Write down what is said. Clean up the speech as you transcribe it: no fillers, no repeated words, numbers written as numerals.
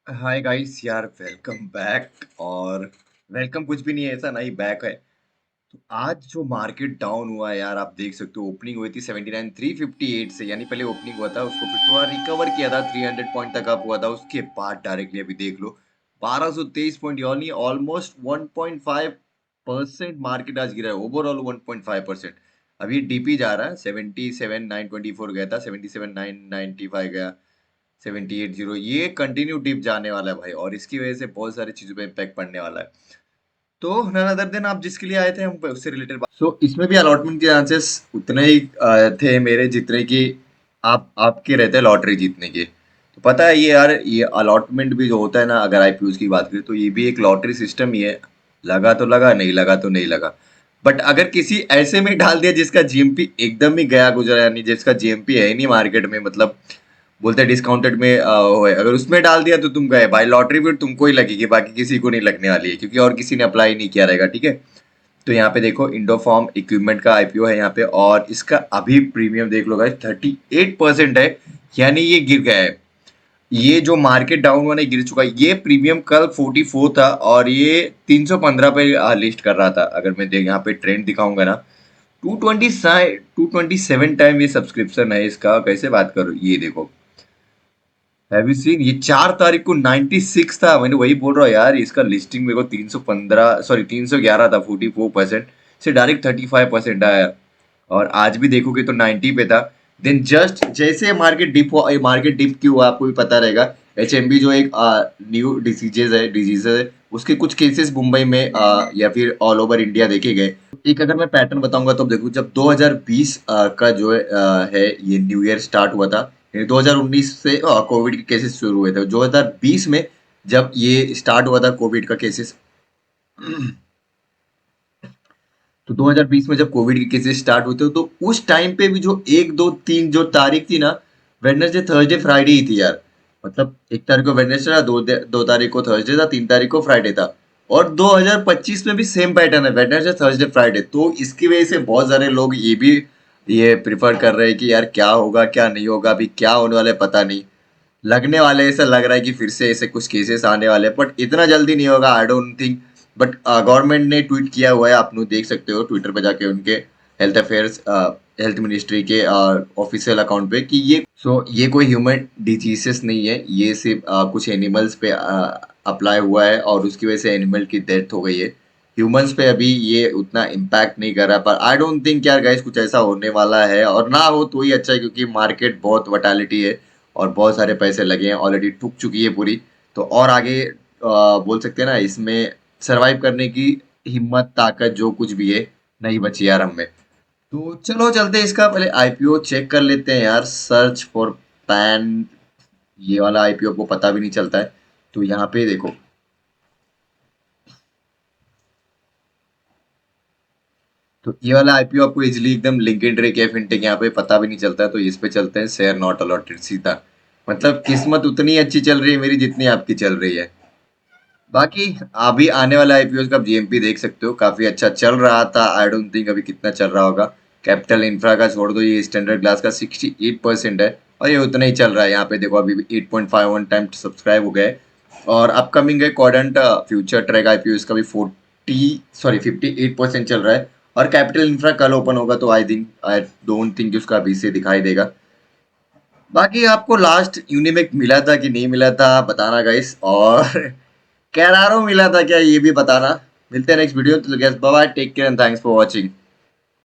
Hi guys यार welcome back. और welcome कुछ भी नहीं है, ऐसा ना ही बैक है। तो आज जो मार्केट डाउन हुआ है यार, आप देख सकते हो ओपनिंग हुई थी 79,358 से, यानी पहले ओपनिंग हुआ था, उसको फिर थोड़ा रिकवर किया था, 300 पॉइंट तक अप हुआ था, उसके बाद डायरेक्टली अभी देख लो 1223 पॉइंट, यानी ऑलमोस्ट 1.5% मार्केट आज गिरा है, ओवरऑल 1.5%। अभी डीपी जा रहा है, 77,924 गया था, 77,995 गया, 78 ये कंटिन्यू डिप जाने वाला है भाई, और इसकी वजह से बहुत सारी चीजों पे इम्पैक्ट पड़ने वाला है। तो नन अदर देन आप जिसके लिए आए थे हम उससे रिलेटेड बात। सो इसमें भी अलॉटमेंट के चांसेस उतने ही थे मेरे जितने कि आप आपके रहते हैं लॉटरी जीतने के। तो पता है ये यार, ये अलॉटमेंट भी जो होता है ना, अगर आईपीओ की बात करें तो ये भी एक लॉटरी सिस्टम ही है। लगा तो लगा, नहीं लगा तो नहीं लगा। बट अगर किसी ऐसे में डाल दिया जिसका जीएमपी एकदम ही गया गुजरा, यानी जिसका जीएमपी है ही नहीं मार्केट में, मतलब बोलते हैं डिस्काउंटेड में वो है, अगर उसमें डाल दिया तो तुम गए भाई, लॉटरी फिर तुमको ही लगेगी, बाकी किसी को नहीं लगने वाली है, क्योंकि और किसी ने अप्लाई नहीं किया रहेगा, ठीक है। तो यहाँ पे देखो इंडोफॉर्म इक्विपमेंट का आईपीओ है यहाँ पे, और इसका अभी प्रीमियम देख लो गाइस 38% है, यानी ये गिर गया है। ये जो मार्केट डाउन हुआ, गिर चुका है। ये प्रीमियम कल 44 था और ये 315 पे लिस्ट कर रहा था। अगर मैं देख यहाँ पे ट्रेंड दिखाऊंगा ना, 227 टाइम ये सब्सक्रिप्शन है इसका, कैसे बात करो, ये देखो। हैव यू सीन, ये 4 तारीख को 96 था, मैंने वही बोल रहा हूँ यार, इसका लिस्टिंग मेरे को 315, सॉरी 311 था, 44% से डायरेक्ट 35% आया। और आज भी देखोगे तो 90 पे था। देन जस्ट जैसे मार्केट डिप हुआ, मार्केट डिप क्यों हुआ आपको भी पता रहेगा। एचएमबी जो एक न्यू डिजीजेज है, उसके कुछ केसेस मुंबई में या फिर ऑल ओवर इंडिया देखे गए। एक अगर मैं पैटर्न बताऊंगा तो देखो, जब 2020 का जो है ये न्यू ईयर स्टार्ट हुआ था, 2019 से कोविड के केसेस शुरू हुए थे, 2020 में जब ये स्टार्ट हुआ था कोविड का केसेस, तो 2020 में जब कोविड के केसेस स्टार्ट हुए थे, तो उस टाइम पे भी जो एक दो तीन जो तारीख थी ना, वेडनेसडे थर्सडे फ्राइडे ही थी यार। मतलब 1 तारीख को वेडनेसडे था, 2 तारीख को थर्सडे था, 3 तारीख को फ्राइडे था। और 2025 में भी सेम पैटर्न है, वेडनेसडे थर्सडे फ्राइडे। तो इसकी वजह से बहुत सारे लोग ये प्रिफर कर रहे हैं कि यार क्या होगा क्या नहीं होगा, अभी क्या होने वाला है पता नहीं। लगने वाले, ऐसा लग रहा है कि फिर से ऐसे कुछ केसेस आने वाले हैं, बट इतना जल्दी नहीं होगा, I don't think. But government ने ट्वीट किया हुआ है, आप लोग देख सकते हो ट्विटर पे जाके उनके हेल्थ अफेयर्स, हेल्थ मिनिस्ट्री के ऑफिशियल अकाउंट पे, कि ये कोई ह्यूमन डिजीजेस नहीं है, ये सिर्फ कुछ एनिमल्स पे अप्लाई हुआ है, और उसकी वजह से एनिमल की डेथ हो गई है। ह्यूमंस पे अभी ये उतना इम्पैक्ट नहीं कर रहा, पर आई डोंट थिंक यार गाइस कुछ ऐसा होने वाला है, और ना हो तो ही अच्छा है, क्योंकि मार्केट बहुत वटालिटी है और बहुत सारे पैसे लगे हैं, ऑलरेडी ठुक चुकी है पूरी। तो और आगे बोल सकते हैं ना, इसमें सरवाइव करने की हिम्मत ताकत जो कुछ भी है नहीं बची यार हम में। तो चलो चलते हैं, इसका पहले आईपीओ चेक कर लेते हैं यार, सर्च फॉर पैन। ये वाला आईपीओ को पता भी नहीं चलता है। तो यहाँ पे देखो, तो ये वाला आईपीओ आपको इजीली एकदम लिंक्डइन रे क्या फिनटेक यहाँ पे पता भी नहीं चलता है, तो इस पे चलते हैं, शेयर नॉट अलॉटेड सीधा। मतलब किस्मत उतनी अच्छी चल रही है मेरी जितनी आपकी चल रही है। बाकी अभी आने वाला आईपीओ का जीएमपी देख सकते हो, काफी अच्छा चल रहा था, आई डोंट थिंक अभी कितना चल रहा होगा। कैपिटल इंफ्रा का छोड़ दो, ये स्टैंडर्ड ग्लास का 68% है, और ये उतना ही चल रहा है। यहाँ पे देखो अभी 8.51 टाइम सब्सक्राइब हो गए। और अपकमिंग है क्वाड्रेंट फ्यूचर ट्रैक आईपीओ, इसका भी 58% चल रहा है। और कैपिटल इंफ्रा कल ओपन होगा, तो आई डोंट थिंक उसका अभी से दिखाई देगा। बाकी आपको लास्ट यूनिमेक मिला था कि नहीं मिला था बताना गाइस, और कैरारो मिला था क्या ये भी बताना। मिलते हैं नेक्स्ट वीडियो, तो bye bye, take care and thanks for watching.